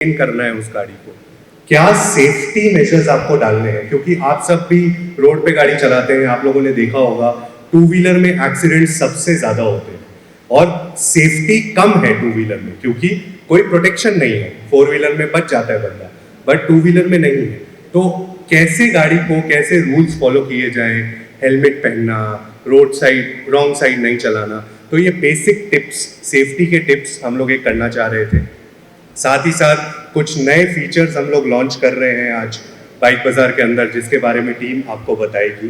Maintain करना है उस गाड़ी को, क्या सेफ्टी मेजर्स आपको डालने हैं, क्योंकि आप सब भी रोड पे गाड़ी चलाते हैं, आप लोगों ने देखा होगा टू व्हीलर में एक्सीडेंट सबसे ज्यादा होते हैं और सेफ्टी कम है टू व्हीलर में क्योंकि कोई प्रोटेक्शन नहीं है। फोर व्हीलर में बच जाता है बंदा, बट टू व्हीलर में नहीं है। तो कैसे गाड़ी को, कैसे रूल्स फॉलो किए जाएं, हेलमेट पहनना, रोड साइड रॉन्ग साइड नहीं चलाना, तो ये बेसिक टिप्स, सेफ्टी के टिप्स हम लोग एक करना चाह रहे थे। साथ ही साथ कुछ नए फीचर्स हम लोग लॉन्च कर रहे हैं आज बाइक बाजार के अंदर, जिसके बारे में टीम आपको बताएगी।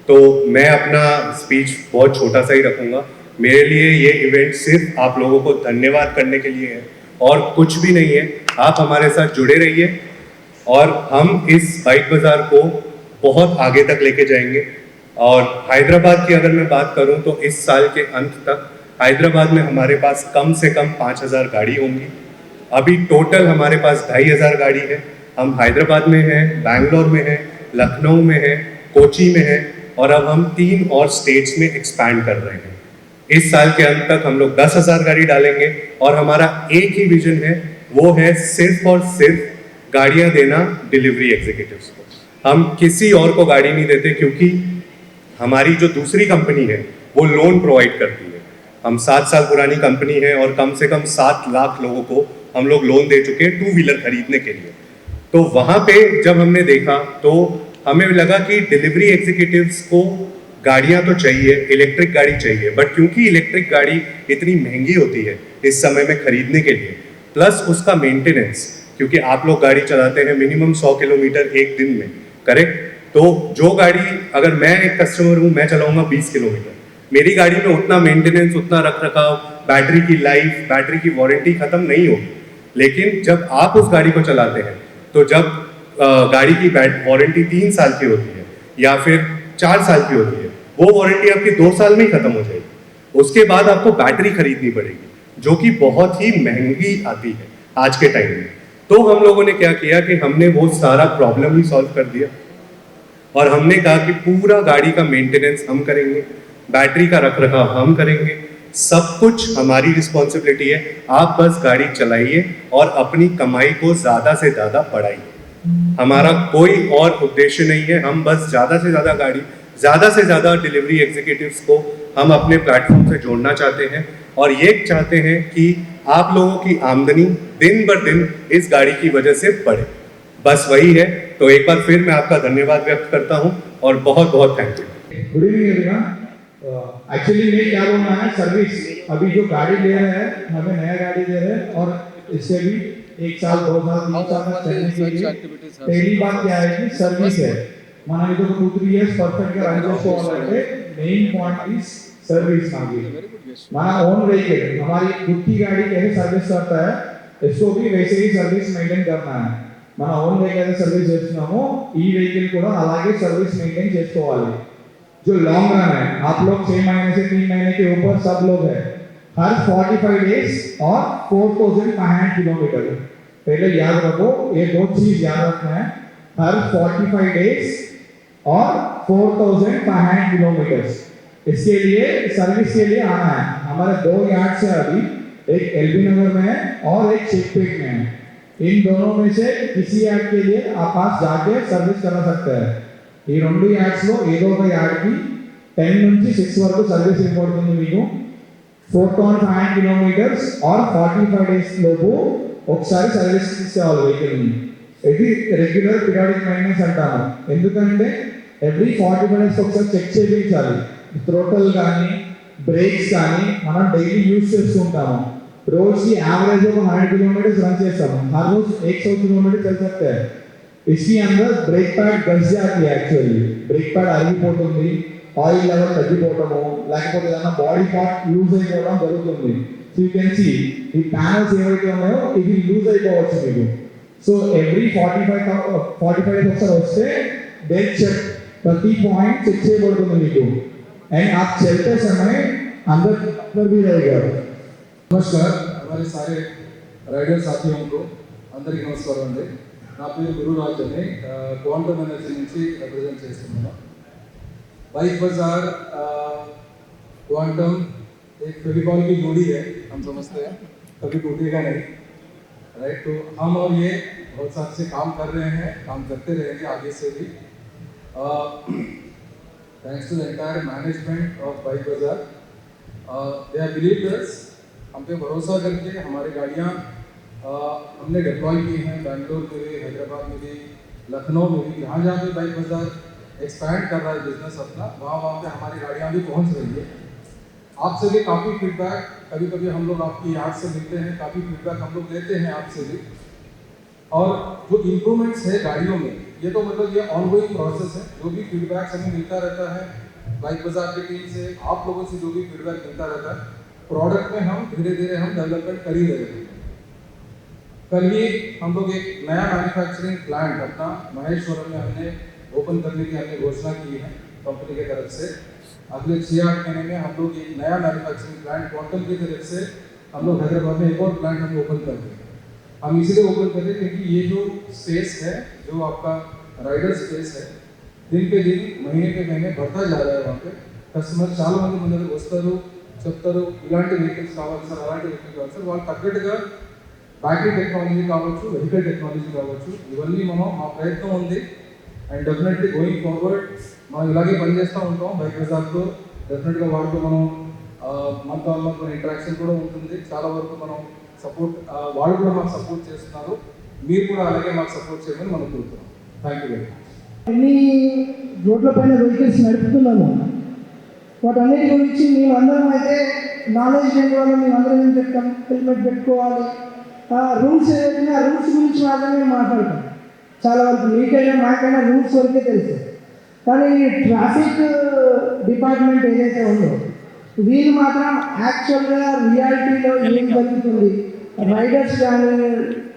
तो मैं अपना स्पीच बहुत छोटा सा ही रखूंगा। मेरे लिए ये इवेंट सिर्फ आप लोगों को धन्यवाद करने के लिए है और कुछ भी नहीं है। आप हमारे साथ जुड़े रहिए और हम इस बाइक बाजार को बहुत आगे तक लेके जाएंगे। और हैदराबाद की अगर मैं बात करूं तो इस साल के अंत तक हैदराबाद में हमारे पास कम से कम 5,000 गाड़ी होंगी। अभी टोटल हमारे पास 2,500 गाड़ी है। हम हैदराबाद में हैं, बैंगलोर में हैं, लखनऊ में हैं, कोची में हैं और अब हम 3 और स्टेट्स में एक्सपैंड कर रहे हैं। इस साल के अंत तक हम लोग 10,000 गाड़ी डालेंगे और हमारा एक ही विजन है, वो है सिर्फ और सिर्फ गाड़ियां देना डिलीवरी एग्जीक्यूटिव्स को। हम किसी और को गाड़ी नहीं देते क्योंकि हमारी जो दूसरी कंपनी है वो लोन प्रोवाइड करती है। हम 7 साल पुरानी कंपनी है और कम से कम 7 लाख लोगों को हम लोग लोन दे चुके हैं टू व्हीलर खरीदने के लिए। तो वहां पे जब हमने देखा तो हमें लगा कि डिलीवरी एग्जीक्यूटिव्स को गाड़ियां तो चाहिए, इलेक्ट्रिक गाड़ी चाहिए, बट क्योंकि इलेक्ट्रिक गाड़ी इतनी महंगी होती है इस समय में खरीदने के लिए, प्लस उसका मेंटेनेंस, क्योंकि आप लोग गाड़ी चलाते हैं मिनिमम 100 किलोमीटर एक दिन में, करेक्ट? तो जो गाड़ी, अगर मैं एक कस्टमर हूं, मैं चलाऊंगा 20 किलोमीटर, मेरी गाड़ी में उतना मेंटेनेंस, उतना रख रखाव, बैटरी की लाइफ, बैटरी की वारंटी खत्म नहीं होगी। लेकिन जब आप उस गाड़ी को चलाते हैं तो जब गाड़ी की वारंटी 3 साल की होती है या फिर 4 साल की होती है, वो वारंटी आपकी 2 साल में ही खत्म हो जाएगी। उसके बाद आपको बैटरी खरीदनी पड़ेगी जो कि बहुत ही महंगी आती है आज के टाइम में। तो हम लोगों ने क्या किया कि हमने वो सारा प्रॉब्लम ही सॉल्व कर दिया और हमने कहा कि पूरा गाड़ी का मेंटेनेंस हम करेंगे, बैटरी का रख रखाव हम करेंगे, सब कुछ हमारी रिस्पॉन्सिबिलिटी है। आप बस गाड़ी चलाइए और अपनी कमाई को ज्यादा से ज्यादा बढ़ाइए। हमारा कोई और उद्देश्य नहीं है, हम बस ज्यादा से ज्यादा गाड़ी, ज्यादा से ज्यादा डिलीवरी एग्जीक्यूटिव्स को हम अपने प्लेटफॉर्म से जोड़ना चाहते हैं और ये चाहते हैं कि आप लोगों की आमदनी दिन बर दिन इस गाड़ी की वजह से बढ़े। बस वही है। तो एक बार फिर मैं आपका धन्यवाद व्यक्त करता हूं और बहुत बहुत thank you. Good evening everyone. Actually मैं क्या बोलना है, सर्विस अभी जो गाड़ी ले रहे हैं, हमें नया गाड़ी दे रहे हैं और इससे भी 1 साल 2 साल 3 साल तक चलने के लिए पहली बात क्या है कि सर्विस है। మనం ఇది 2-3 ఇయర్స్ పర్ఫెక్ట్ గా రన్ చేసుకోవాలంటే మెయిన్ पॉइंट इज सर्विस। हमारा ओन व्हीकल, हमारी खुद की गाड़ी कैसे सर्विस करता है, इसको भी वैसे ही सर्विस मेंटेन करना है। మన ఓన్ వెహికల్ సర్వీస్ చేస్తున్నాము, ఈ వెహికల్ కూడా అలాగే सर्विस मेंटेन చేసుకోవాలి। जो लॉन्ग रन है, आप लोग 6 महीने से 3 महीने के ऊपर सब लोग हैं, हर 45 डेज और 4,500 किलोमीटर। पहले याद रखो, ये 2 चीज याद रखना है, हर 45 डेज और 4,500 किलोमीटर। इसके लिए सर्विस के लिए आना है। हमारे 2 यार्ड से अभी, एक एलबी नगर में है और एक शेखपेट में है। इन दोनों में से किसी यार्ड के लिए आप पास जाके सर्विस करा सकते हैं। ఈ 2 యాడ్స్ లో ఏదో ఒక యాడ్ కి 10 నుంచి 6 వరకు సర్వీస్ ఇవ్వబడుతుంది మీకు। 4,500 కిలోమీటర్స్ ఆర్ 45 డేస్ లోపు ఒకసారి సర్వీస్ ఇచ్చేవాళ్ళు వెహికల్ ని। ఇది రెగ్యులర్ పీరియాడిక్ మెయింటెనెన్స్ అంటాము। ఎందుకంటే ఎవ్రీ 45 డేస్ ఒకసారి చెక్ చేయించాలి। థ్రోటల్ కానీ బ్రేక్స్ కానీ మనం డైలీ యూజ్ చేస్తుంటాము। रोज की एवरेज को 100 किलोमीटर रन చేస్తాము, हर रोज 100 किलोमीटर चल सकते हैं। इसके अंदर ब्रेक पैड गस जाती है। एक्चुअली ब्रेक पैड అరిగిపోతుంది, ఆయిల్ లెవెల్ తగ్గిపోవడము, లేకపోతే ఏదైనా బాడీ పార్ట్ లూజ్ అయిపోవడం జరుగుతుంది। సో యూ కెన్ సీ ఈ ప్యానల్స్ ఏవైతే ఉన్నాయో ఇవి లూజ్ అయిపోవచ్చు మీకు। సో ఎవ్రీ 45 డేస్ ఒకసారి వస్తే डेट చెక్ ప్రతి పాయింట్ చెక్ చేయబడుతుంది మీకు। అండ్ आप चलते समय अंदर भी रहेगा। नमस्कार हमारे सारे राइडर साथियों को అందరికీ నమస్కారం అండి। నా పేరు గురురాజ్ అని క్వాంటమ్ ఎనర్జీ నుంచి రిప్రజెంట్ చేస్తున్నాను। बाइक बाजार क्वांटम एक फेविकॉल की जोड़ी है, हम समझते हैं कभी टूटेगा नहीं। राइट। तो हम और ये बहुत साल से काम कर रहे हैं, काम करते रहेंगे आगे से भी। Thanks to the entire management of Bike Bazaar, they have believed अस, हम पे भरोसा करके हमारी गाड़ियाँ हमने डिप्लॉय की हैं बैंगलोर में भी, हैदराबाद में भी, लखनऊ में भी। जहाँ जहाँ भी बाइक बाजार एक्सपैंड कर रहा है बिजनेस अपना, वहाँ वहाँ पे हमारी गाड़ियाँ भी पहुँच रही है। आपसे भी काफ़ी फीडबैक, कभी कभी हम लोग आपकी याद से मिलते हैं, काफ़ी फीडबैक हम लोग लेते हैं आपसे भी। और जो इम्प्रूवमेंट्स है गाड़ियों में, ये तो मतलब ये ऑनगोइंग प्रोसेस है। जो भी फीडबैक हमें मिलता रहता है बाइक बाजार की टीम से, आप लोगों से जो भी फीडबैक मिलता रहता है, प्रोडक्ट में हम धीरे धीरे हम डेवलपमेंट कर ही रहे हैं। कल ही हम लोग एक नया मैन्युफैक्चरिंग प्लांट अपना महेश्वरम में हमने ओपन करने की हमने घोषणा की है कंपनी की तरफ से। अगले 6-8 महीने में हम लोग एक नया मैन्युफैक्चरिंग प्लांट क्वांटम की तरफ से हम लोग हैदराबाद में एक और प्लांट हम ओपन कर रहे हैं। हम इसलिए ओपन कर रहे हैं क्योंकि ये जो स्पेस है, जो आपका राइडर स्पेस है, दिन पे दिन महीने पे महीने बढ़ता जा रहा है। वहाँ पे కస్టమర్ చాలా మంది ముందుకు వస్తారు, చెప్తారు ఇలాంటి వెహికల్స్ కావాలి సార్, అలాంటి వెహికల్ కావాలి సార్, వాళ్ళు తగ్గట్టుగా బ్యాటరీ టెక్నాలజీ కావచ్చు, వెహికల్ టెక్నాలజీ కావచ్చు, ఇవన్నీ మనం మా ప్రయత్నం ఉంది. అండ్ డెఫినెట్లీ గోయింగ్ ఫార్వర్డ్ మనం ఇలాగే పనిచేస్తూ ఉంటాం బైక్ బజార్లో. డెఫినెట్గా వాళ్ళతో మనం మనతో మన ఇంటరాక్షన్ కూడా ఉంటుంది. చాలా వరకు మనం సపోర్ట్, వాళ్ళు కూడా మాకు సపోర్ట్ చేస్తున్నారు. మీరు కూడా అలాగే మాకు సపోర్ట్ చేయమని మనం కోరుతున్నాం. Thank you very much. అన్ని రోడ్ల పైన వెహికల్స్ నడుపుతున్నాము. వాటన్నిటి గురించి మేమందరం అయితే నాలెడ్జ్ లేని వాళ్ళు మేమందరం ఏం చెప్తాం, హెల్మెట్ పెట్టుకోవాలి, రూల్స్ ఏదైనా రూల్స్ గురించి మాత్రమే మాట్లాడతాం. చాలా వరకు మీకైనా మాకైనా రూల్స్ వరకే తెలుసు. కానీ ట్రాఫిక్ డిపార్ట్మెంట్ ఏదైతే ఉందో వీళ్ళు మాత్రం యాక్చువల్గా రియాలిటీలో ఏం జరుగుతుంది, రైడర్స్ కానీ,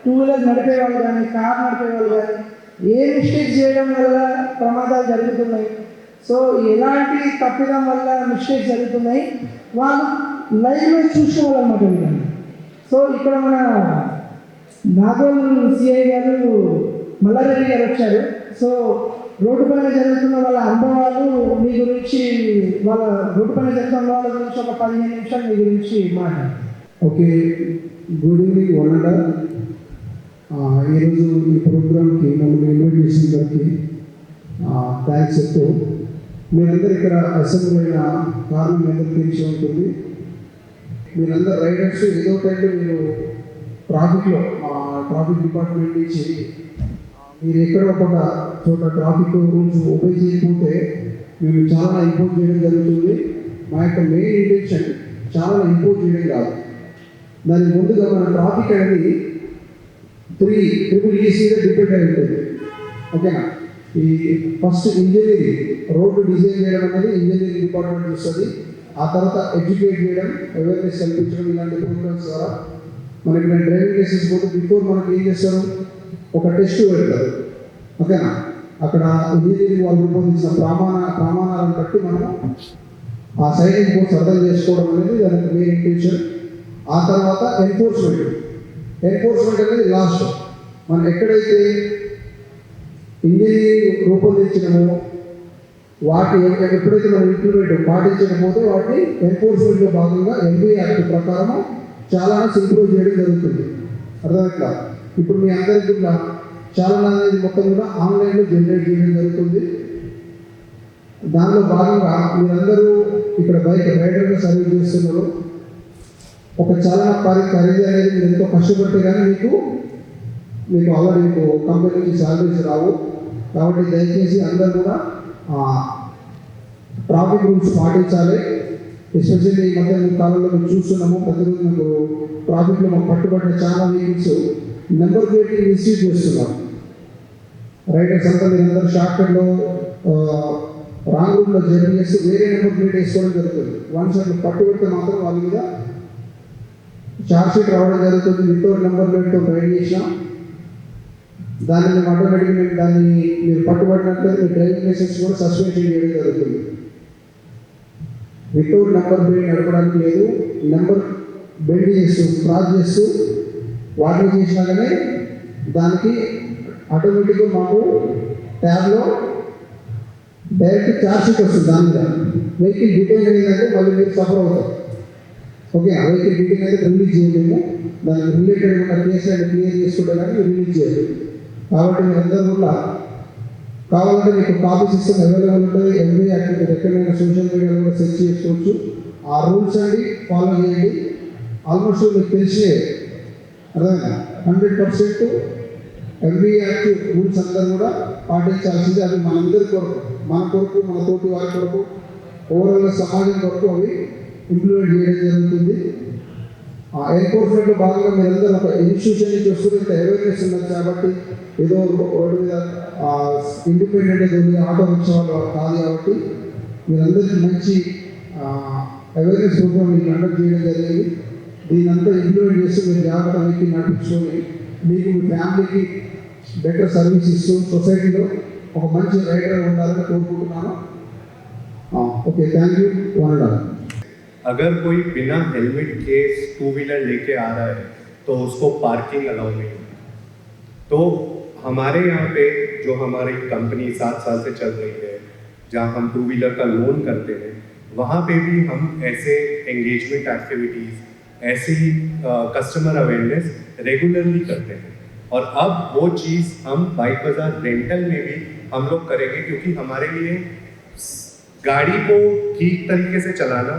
టూ వీలర్ నడిపే వాళ్ళు కానీ, కార్ నడిపే వాళ్ళు కానీ ఏ మిస్టేక్ చేయడం వల్ల ప్రమాదాలు జరుగుతున్నాయి, సో ఎలాంటి తప్పిదం వల్ల మిస్టేక్స్ జరుగుతున్నాయి వాళ్ళు లైవ్లో చూసుకోవాలన్నమాట వీళ్ళని. సో ఇక్కడ మన నాగోల్ సిఐ గారు మల్లారెడ్డి గారు వచ్చారు. సో రోడ్డు పైన జరుగుతున్న వాళ్ళ అనుభవాలు మీ గురించి, వాళ్ళ రోడ్డు పైన జరుగుతున్న వాళ్ళ గురించి ఒక 15 నిమిషాలు మీ గురించి మాట్లాడారు. ఓకే, గుడ్ ఈవినింగ్ వనడా. ఈరోజు ఈ ప్రోగ్రామ్కి మమ్మల్ని ఇన్వైట్ చేసిన దానికి థ్యాంక్స్ చెప్తూ, మీరందరూ ఇక్కడ అసెంబ్లీ అయిన కారణం అందరికీ తెలిసి ఉంటుంది. మీరందరూ రైడర్స్ ఏదో టైంలో మీరు ట్రాఫిక్లో ట్రాఫిక్ డిపార్ట్మెంట్ నుంచి మీరు ఎక్కడ ఒక చోట ట్రాఫిక్ రూల్స్ ఒబే చేయకపోతే మేము చాలా ఇంపోజ్ చేయడం జరుగుతుంది. మా యొక్క మెయిన్ ఇంటెన్షన్ చాలా ఇంపోజ్ చేయడం కాదు. దానికి ముందుగా మన ట్రాఫిక్ అనేది 3 ECగా డిపెండ్ అయి ఉంటుంది. ఓకేనా? ఈ ఫస్ట్ ఇంజనీరింగ్, రోడ్డు డిజైన్ చేయడం అనేది ఇంజనీరింగ్ డిపార్ట్మెంట్ వస్తుంది. ఆ తర్వాత ఎడ్యుకేట్ చేయడం, అవేర్నెస్ కల్పించడం, ఇలాంటి ప్రోగ్రామ్స్ ద్వారా మనకి డ్రైవింగ్ లైసెన్స్ కూడా బిఫోర్ మనకి ఏం చేస్తారు, ఒక టెస్ట్ పెడతారు. ఓకేనా? అక్కడ ఇంజనీరింగ్ వాళ్ళు రూపొందించిన ప్రమాణాలను బట్టి మనం ఆ సైనింగ్ కోర్స్ అర్థం చేసుకోవడం అనేది దానికి మెయిన్ ఇంటెన్షన్. ఆ తర్వాత ఎన్ఫోర్స్మెంట్ అనేది లాస్ట్. మనం ఎక్కడైతే ఇంజనీరింగ్ రూపొందించినామో వాటి ఎప్పుడైతే మనం ఇంప్లిమెంట్ పాటించకపోతే వాటిని ఎన్ఫోర్స్మెంట్లో భాగంగా ఎన్బిఏ యాక్ట్ ప్రకారం చాలా ఇంప్రూవ్ చేయడం జరుగుతుంది. అర్థమైందా? ఇప్పుడు మీ అందరికీ చాలా అనేది మొత్తం కూడా ఆన్లైన్లో జనరేట్ చేయడం జరుగుతుంది. దానిలో భాగంగా మీరందరూ ఇక్కడ బైక్ రైడర్గా సర్వీస్ చేస్తున్నారు. ఒక చాలన ఖరీదు అనేది మీరు ఎంతో కష్టపడితే కానీ మీకు ఆల్రెడీ మీకు కంపెనీ నుంచి శాలరీస్ రావు. కాబట్టి దయచేసి అందరూ కూడా ట్రాఫిక్ రూల్స్ పాటించాలి. ఎస్పెషల్లీ ఈ మధ్య కాలంలో మేము చూస్తున్నాము, ప్రతిరోజు మీకు ట్రాఫిక్లో మాకు పట్టుబడిన చాలా వెహికల్స్ నెంబర్ ప్లేటింగ్ మిస్యూజ్ చేస్తున్నారు. రైడర్స్ అంతా మీరందరూ షార్ట్ కట్లో రాంగ్ రూట్లో జర్నీ చేస్తూ వేరే నెంబర్ ప్లేట్ వేసుకోవడం జరుగుతుంది. వన్స్ అట్లా పట్టుబడితే మాత్రం వాళ్ళ మీద ఛార్జ్ షీట్ రావడం జరుగుతుంది. వితౌట్ నెంబర్ ప్లేట్తో రైడ్ చేసినా దాన్ని మేము ఆటోమేటిక్గా దాన్ని మీరు పట్టుబడినట్లయితే మీ డ్రైవింగ్ లైసెన్స్ కూడా సస్పెన్షన్ చేయడం జరుగుతుంది. వితౌట్ నెంబర్ ప్లేట్ నడపడానికి లేదు. నెంబర్ బెండ్ చేస్తూ క్రాస్ చేస్తూ వాటిని చేసినా కానీ దానికి ఆటోమేటిక్గా మాకు ట్యాబ్లో డైరెక్ట్ ఛార్జ్ షీట్ వస్తుంది. దాని మీద వెహికల్ డీటెయిల్ అయిందంటే మళ్ళీ మీరు సఫర్ అవుతారు. ఓకే, వెహికల్ డీటెయిల్ అయితే రిలీజ్ చేయలేము. దానికి రిలేటెడ్ ఉన్న కేసులను క్లియర్ చేసుకుంటే కానీ రిలీజ్ చేయదు. కాబట్టి మీరందరూ కూడా కావాలంటే మీకు కాపీ సిస్టమ్ అవైలబుల్ ఉంటుంది. ఎంబీ యాక్ట్ మీరు ఎక్కడైనా సోషల్ మీడియాలో కూడా సెర్చ్ చేసుకోవచ్చు. ఆ రూల్స్ అండి ఫాలో చేయండి. ఆల్మోస్ట్ మీకు తెలిసే అర్థమైనా 100% ఎంబీ యాక్ట్ రూల్స్ అందరూ కూడా పాటించాల్సింది. అది మనందరి కొరకు, మన కొరకు, మన తోటి వారి కొరకు, ఓవరాల్గా సమాజం కొరకు అవి ఇంప్లిమెంట్ చేయడం జరుగుతుంది. ఆ ఎన్ఫోర్స్మెంట్లో భాగంగా మీరందరూ ఒక ఇన్స్టిట్యూషన్ నుంచి వస్తున్న అవేర్నెస్ ఉన్నది కాబట్టి ఏదో రోడ్డు మీద ఇండిపెండెంట్ ఉంది ఆటో రిక్షా వాళ్ళు కాదు కాబట్టి మీరందరికీ మంచి అవేర్నెస్ ప్రోగ్రామ్ మీకు కండక్ట్ చేయడం జరిగింది. దీని అంతా ఇంప్లిమెంట్ చేస్తూ మీరు జాగ్రత్త వ్యక్తి నడిపించుకొని మీకు మీ ఫ్యామిలీకి బెటర్ సర్వీస్ ఇస్తూ సొసైటీలో ఒక మంచి రైడర్ ఉండాలని కోరుకుంటున్నాను. Okay, thank you. अगर कोई बिना हेलमेट के टू व्हीलर लेके आ रहा है तो उसको पार्किंग अलाउ नहीं है। तो हमारे यहाँ पे जो हमारी कंपनी 7 साल से चल रही है, जहाँ हम टू व्हीलर का लोन करते हैं, वहाँ पे भी हम ऐसे एंगेजमेंट एक्टिविटीज़, ऐसी कस्टमर अवेयरनेस रेगुलरली करते हैं। और अब वो चीज़ हम बाइक बाजार रेंटल में भी हम लोग करेंगे, क्योंकि हमारे लिए गाड़ी को ठीक तरीके से चलाना,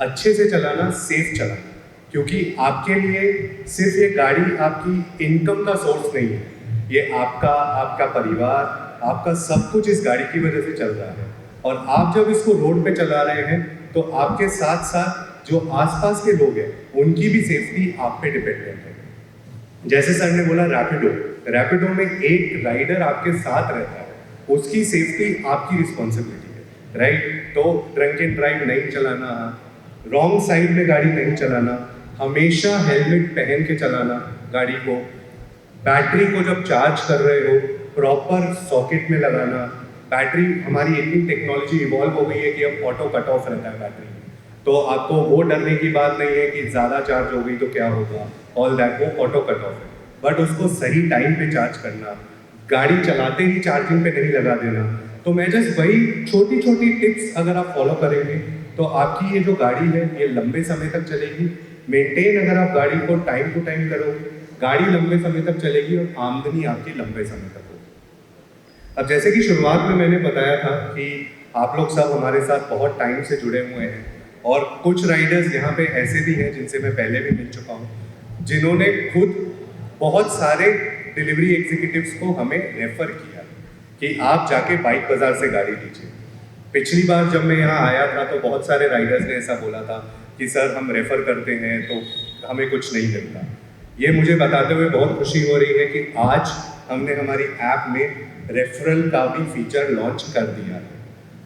अच्छे से चलाना, सेफ चलाना, क्योंकि आपके लिए सिर्फ ये गाड़ी आपकी इनकम का सोर्स नहीं है, ये आपका परिवार, आपका सब कुछ इस गाड़ी की वजह से चल रहा है। और आप जब इसको रोड पे चला रहे हैं तो आपके साथ साथ जो आसपास के लोग हैं उनकी भी सेफ्टी आप पे डिपेंडेंट है। जैसे सर ने बोला रैपिडो में एक राइडर आपके साथ रहता है, उसकी सेफ्टी आपकी रिस्पॉन्सिबिलिटी है, राइट। तो ड्रंक एंड ड्राइव नहीं चलाना, रॉन्ग साइड में गाड़ी नहीं चलाना, हमेशा हेलमेट पहन के चलाना गाड़ी को, बैटरी को जब चार्ज कर रहे हो प्रॉपर सॉकेट में लगाना। बैटरी हमारी इतनी टेक्नोलॉजी इवॉल्व हो गई है कि अब ऑटो कट ऑफ रहता है बैटरी, तो आपको वो डरने की बात नहीं है कि ज़्यादा चार्ज हो गई तो क्या होगा, ऑल दैट, वो ऑटो कट ऑफ है। बट उसको सही टाइम पे चार्ज करना, गाड़ी चलाते ही चार्जिंग पे नहीं लगा देना। तो मैं जस्ट वही छोटी छोटी टिप्स अगर आप फॉलो करेंगे तो आपकी ये जो गाड़ी है ये लंबे समय तक चलेगी। मेंटेन अगर आप गाड़ी को टाइम टू टाइम करोगे, गाड़ी लंबे समय तक चलेगी और आमदनी आपकी लंबे समय तक होगी। अब जैसे कि शुरुआत में मैंने बताया था कि आप लोग सब हमारे साथ बहुत टाइम से जुड़े हुए हैं, और कुछ राइडर्स यहाँ पे ऐसे भी हैं जिनसे मैं पहले भी मिल चुका हूँ, जिन्होंने खुद बहुत सारे डिलीवरी एग्जीक्यूटिव्स को हमें रेफ़र किया कि आप जाके बाइक बाजार से गाड़ी लीजिए। पिछली बार जब मैं यहाँ आया था तो बहुत सारे राइडर्स ने ऐसा बोला था कि सर हम रेफ़र करते हैं तो हमें कुछ नहीं मिलता। ये मुझे बताते हुए बहुत खुशी हो रही है कि आज हमने हमारी ऐप में रेफरल का भी फीचर लॉन्च कर दिया है।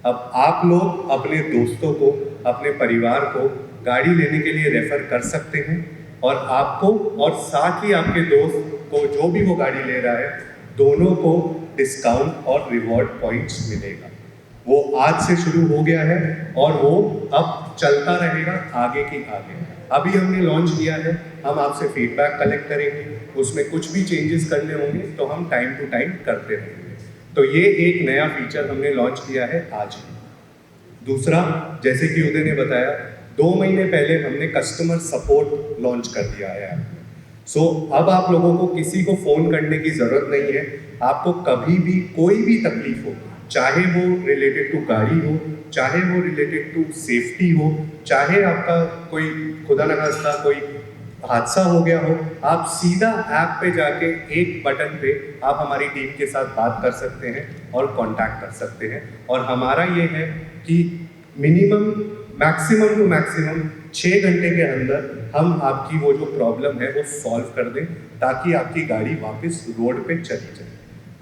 अब आप लोग अपने दोस्तों को, अपने परिवार को गाड़ी लेने के लिए रेफ़र कर सकते हैं, और आपको और साथ ही आपके दोस्त को जो भी वो गाड़ी ले रहा है दोनों को डिस्काउंट और रिवॉर्ड पॉइंट्स मिलेगा। वो आज से शुरू हो गया है और वो अब चलता रहेगा आगे की आगे। अभी हमने लॉन्च किया है, हम आपसे फीडबैक कलेक्ट करेंगे, उसमें कुछ भी चेंजेस करने होंगे तो हम टाइम टू टाइम करते रहेंगे। तो ये एक नया फीचर हमने लॉन्च किया है आज ही। दूसरा, जैसे कि उदय ने बताया, 2 महीने पहले हमने कस्टमर सपोर्ट लॉन्च कर दिया है ऐप में। सो अब आप लोगों को किसी को फ़ोन करने की ज़रूरत नहीं है। आपको कभी भी कोई भी तकलीफ हो, चाहे वो रिलेटेड टू गाड़ी हो, चाहे वो रिलेटेड टू सेफ्टी हो, चाहे आपका कोई खुदा न खास्ता कोई हादसा हो गया हो, आप सीधा ऐप पे जाके एक बटन पे आप हमारी टीम के साथ बात कर सकते हैं और कांटेक्ट कर सकते हैं। और हमारा ये है कि मैक्सिमम टू मैक्सिमम 6 घंटे के अंदर हम आपकी वो जो प्रॉब्लम है वो सॉल्व कर दें, ताकि आपकी गाड़ी वापस रोड पे चली जाए।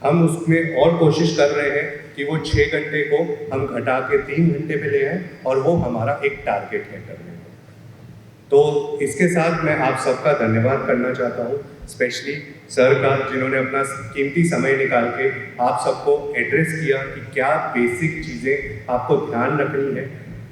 हम उसमें और कोशिश कर रहे हैं कि वो 6 घंटे को हम घटा के 3 घंटे पे ले आएँ, और वो हमारा एक टारगेट है करने का। तो इसके साथ मैं आप सबका धन्यवाद करना चाहता हूँ, स्पेशली सर का, जिन्होंने अपना कीमती समय निकाल के आप सबको एड्रेस किया कि क्या बेसिक चीज़ें आपको ध्यान रखनी है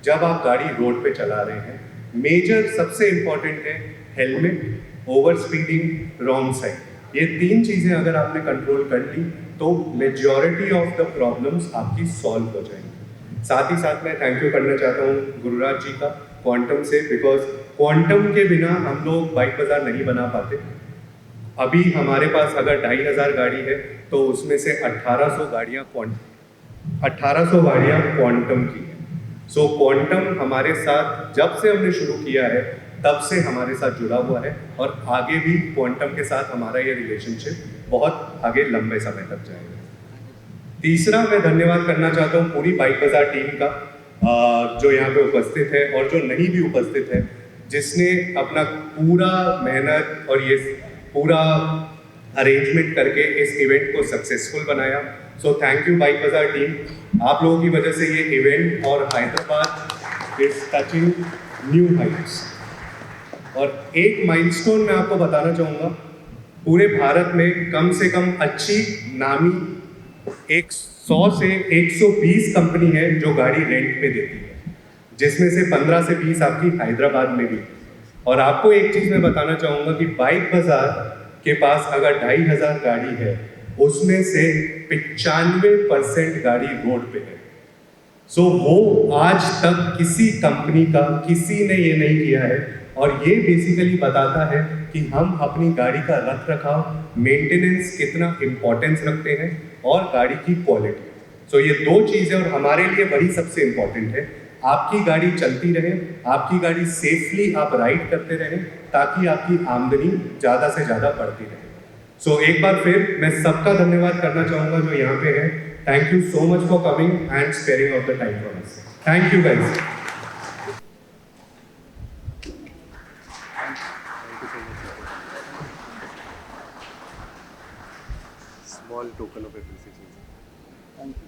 जब आप गाड़ी रोड पे चला रहे हैं। मेजर सबसे इम्पॉर्टेंट है helmet, over speeding, wrong side. ये 3 चीज़ें अगर आपने कंट्रोल कर ली तो मेजॉरिटी ऑफ द प्रॉब्लम्स आपकी सॉल्व हो जाएंगी। साथ ही साथ मैं थैंक यू करना चाहता हूँ गुरुराज जी का क्वांटम से, बिकॉज क्वांटम के बिना हम लोग बाइक बाजार नहीं बना पाते। अभी हमारे पास अगर 2500 गाड़ी है तो उसमें से 1800 गाड़ियाँ क्वांटम की है। सो क्वांटम हमारे साथ जब से हमने शुरू किया है तब से हमारे साथ जुड़ा हुआ है और आगे भी क्वांटम के साथ हमारा ये रिलेशनशिप बहुत आगे लंबे समय तक जाएगा। तीसरा मैं धन्यवाद करना चाहता हूँ पूरी बाइक बाजार टीम का, जो यहाँ पे उपस्थित है और जो नहीं भी उपस्थित है, जिसने अपना पूरा मेहनत और ये पूरा अरेंजमेंट करके इस इवेंट को सक्सेसफुल बनाया। सो थैंक यू बाइक बाजार टीम। आप लोगों की वजह से ये इवेंट और Hyderabad is touching new Heights. और एक माइलस्टोन मैं आपको बताना चाहूँगा, पूरे भारत में कम से कम अच्छी नामी 100 से 120 कंपनी है जो गाड़ी रेंट पे देती है, जिसमें से 15 से 20 आपकी हैदराबाद में भी। और आपको एक चीज़ मैं बताना चाहूँगा कि बाइक बाजार के पास अगर 2500 गाड़ी है, उसमें से 95% गाड़ी रोड पे है। सो वो आज तक किसी कंपनी का किसी ने ये नहीं किया है। और ये बेसिकली बताता है कि हम अपनी गाड़ी का रख रखाव, मेंटेनेंस कितना इम्पोर्टेंस रखते हैं और गाड़ी की क्वालिटी। सो ये दो चीज़ें और हमारे लिए वही सबसे इम्पोर्टेंट है। आपकी गाड़ी चलती रहे, आपकी गाड़ी सेफली आप राइड करते रहें, ताकि आपकी आमदनी ज़्यादा से ज़्यादा बढ़ती रहे। सो एक बार फिर मैं सबका धन्यवाद करना चाहूँगा जो यहाँ पे है। Thank you so much for coming and sparing of the time for us. Thank you guys. Small token of appreciation. Thank you.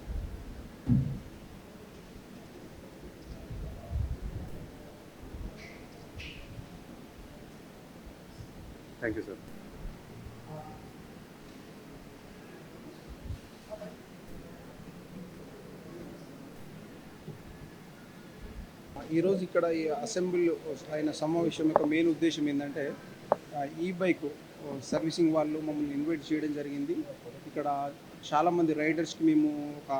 Thank you, sir. ఈరోజు ఇక్కడ ఈ అసెంబ్లీ అయిన సమావేశం యొక్క మెయిన్ ఉద్దేశం ఏంటంటే ఈ బైక్ సర్వీసింగ్ వాళ్ళు మమ్మల్ని ఇన్వైట్ చేయడం జరిగింది. ఇక్కడ చాలామంది రైడర్స్కి మేము ఒక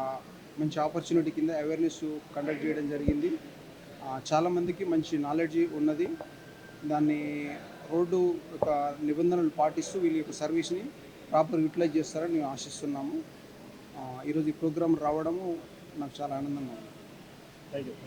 మంచి ఆపర్చునిటీ కింద అవేర్నెస్ కండక్ట్ చేయడం జరిగింది. చాలామందికి మంచి నాలెడ్జ్ ఉన్నది. దాన్ని రోడ్డు యొక్క నిబంధనలు పాటిస్తూ వీళ్ళ యొక్క సర్వీస్ని ప్రాపర్ యూటిలైజ్ చేస్తారని మేము ఆశిస్తున్నాము. ఈరోజు ఈ ప్రోగ్రాం రావడము నాకు చాలా ఆనందంగా ఉంది. Thank you.